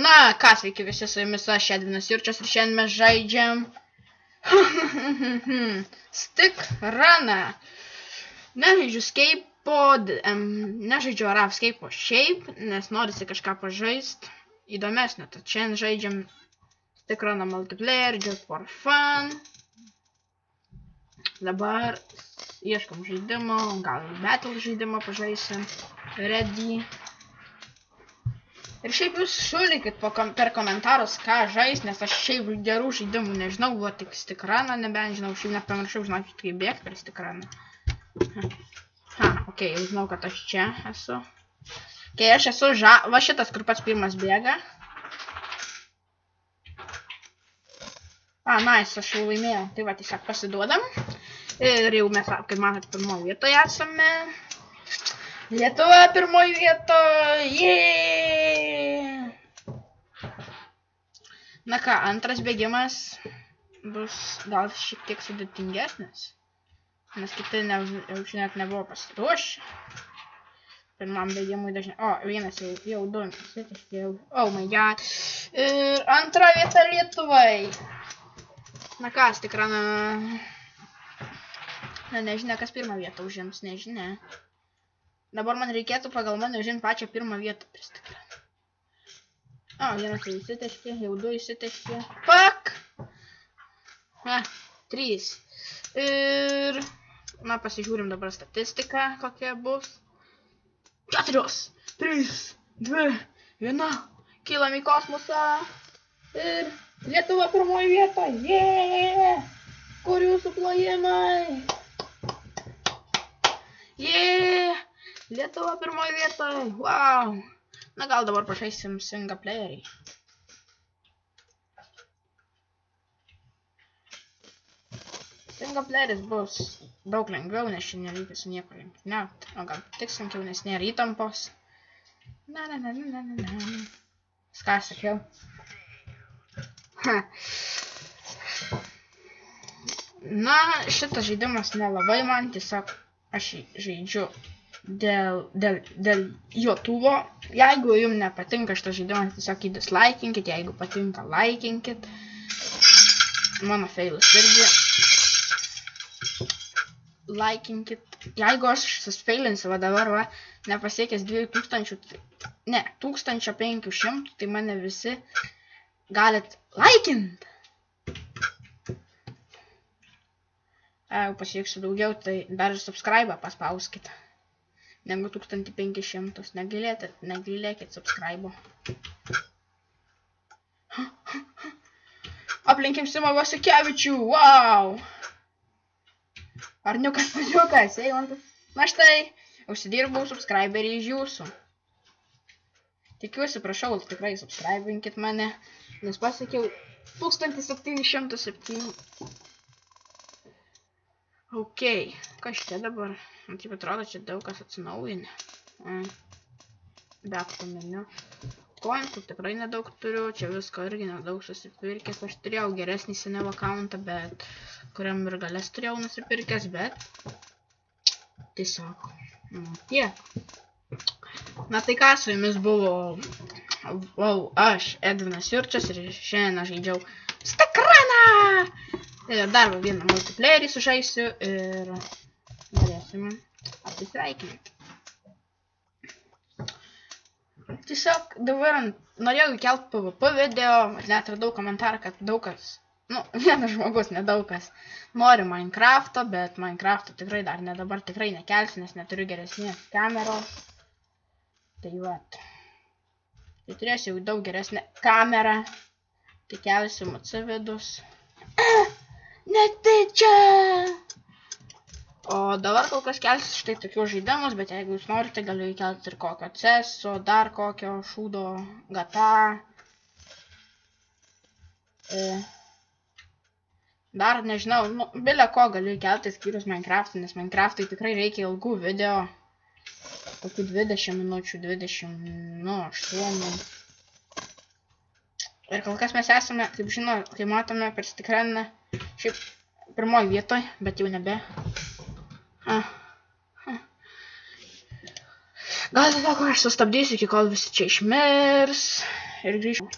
Na, ką sveiki visi, su jumis aš Edvinas Jurčias ir šiandien mes žaidžiam Stick-Runą. Nežaidžiu skeipo, nežaidžiu Araf skeipo šiaip, nes norisi kažką pažaist įdomesnio. Tad šiandien žaidžiam Stick-Runą multiplayer, just for fun. Dabar ieškom žaidimo, gal battle žaidimo pažaisim. Ready. Ir šiaip jūs šūlykit per komentarus, ką žais, nes aš šiaip gerų žaidimų nežinau, buvo tik Stick-Runą, nebent žinau, šiaip nepamiršau, žinokit, kaip bėgti per Stick-Runą. Ok, jau žinau, kad aš čia esu. Ok, aš esu va šitas, kur pats pirmas bėga. Nice, aš jau laimėjau, tai va, tiesiog pasiduodam. Ir jau mes, kaip matot, pirmoje vietoje esame. Lietuva pirmoje vietoje, jeee! Na ką, antras bėgimas bus gal šiek tiek sudėtingesnis, nes kiti net nebuvo pasiruošę. Pirmam bėgimui dažnai, vienas jau du, oh my god. Ir antra vieta Lietuvai. Na ką, Stick-Runą, nežinia, kas pirmą vietą užims, nežinia. Dabar man reikėtų pagal mane užimti pačią pirmą vietą prie Stick-Runą. Vienas jau įsiteškė, jau du įsiteškė. Fuck! 3. Ir... Na, pasižiūrim dabar statistiką, kokia bus. 4, 3, 2, 1. Kylam į kosmosą. Ir Lietuva pirmoji vieta. Jeee! Kur jūsų plojimai? Jeee! Lietuva pirmoje vietoje, wow! Na gal dabar pažaisim singleplayerį. Singleplayeris bus daug lengviau, nes šiandien nereikia su nieko lenktyniauti. O gal tik sunkiau, nes nėra įtampos. Ką sakiau? Na, šitas žaidimas nelabai man, tiesiog aš žaidžiu dėl YouTube'o. Jeigu jums nepatinka šitas žaidimas, tiesiog jį dislike'inkit, jeigu patinka, like'inkit. Mano failas irgi. Like'inkit. Jeigu aš susfailinsiu, va dabar, nepasiekęs 2000, ne, 1500, tai mane visi galit like'int. Jeigu pasieksiu daugiau, tai dar ir subscribe paspauskit. Negu 1500, negailėkit subscribe. Aplinkim Simą Vasikevičių, wow! Arniukas mažiukas, eilantas. Na štai, užsidirbau subscriberį iš jūsų. Tikiuosi, prašau, tikrai subscribinkit mane, nes pasiekiau 1707. Ok, kas čia dabar? Taip atrodo, čia daug kas atsinaujinę. Bet meniu. Coinsų tikrai nedaug turiu, čia visko irgi nedaug susipirkęs. Aš turėjau geresnį seniau accountą, bet kuriam ir galės turėjau nusipirkęs, bet tiesiog tiek. Na tai ką, su jumis buvo aš, Edvinas Jurčias, ir šiandien aš žaidžiau Stick-Runą! Ir dar vieną multiplayerį sužaisiu ir norėsim atsisveikinti. Tiesiog dabar norėjau įkelt PvP video, net radau komentarą, kad daug kas, vienas žmogus, nedaug kas, nori Minecraft'o, bet Minecraft'o tikrai dar ne dabar tikrai nekelsiu, nes neturiu geresnės kameros. Tai vat. Tai turėsiu jau daug geresnę kamerą, tai kelsiu MC vidus. Netyčia! O dabar kol kas kelsiu štai tokius žaidimus, bet jeigu jūs norite, galiu įkelti ir kokio CS'o, dar kokio šūdo, GTA. Dar nežinau, bile ko galiu įkelti skyrus Minecraft'ui, nes Minecraft'ui tikrai reikia ilgų video. Tokių 20 minučių, 8. Ir kol kas mes esame, kaip matome, per Stick-Runą, šiaip pirmoje vietoje, bet jau nebe. Gal tiesiog aš sustabdysiu, iki kol visi čia išmirs. ir grįžtam.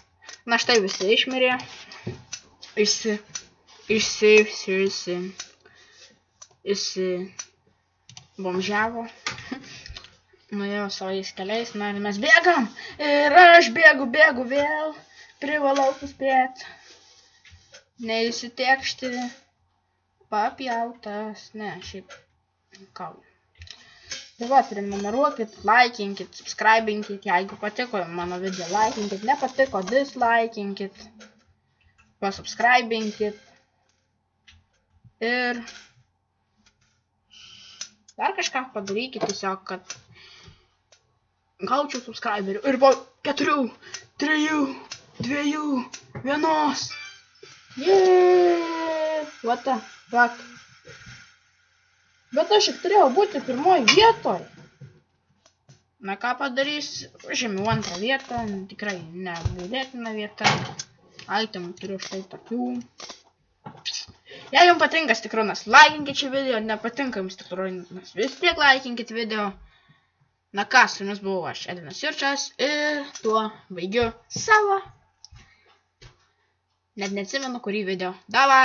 Na štai visi išmirė. Bomžiavo. Nuėjo savais keliais, na ir mes bėgam. Ir aš bėgu vėl. Privalau suspėti. Neįsitekšti. Papjautas. Ne, šiaip. Kau. Tai va, prenumeruokit, laikinkit, subscribinkit, jeigu patiko mano video, laikinkit, nepatiko, dislaikinkit, pasubscribinkit ir dar kažką padarykit tiesiog, kad gaučiau subscriberių ir po 4, 3, 2, 1. Jeee, what the fuck. Bet aš ir turėjau būti pirmoji vietoj. Na ką padarys, užėmiau 2 vietą, tikrai neapgailėtina vieta. Itemų turiu štai tokių. Jei jums patinka Tikronas, laikinkit šį video, nepatinka jums Tikronas, vis tiek laikinkit video. Na ką, su jumis buvau aš, Edvinas Jurčas, ir tuo baigiu savo. Net neatsimenu, kurį video. Davai!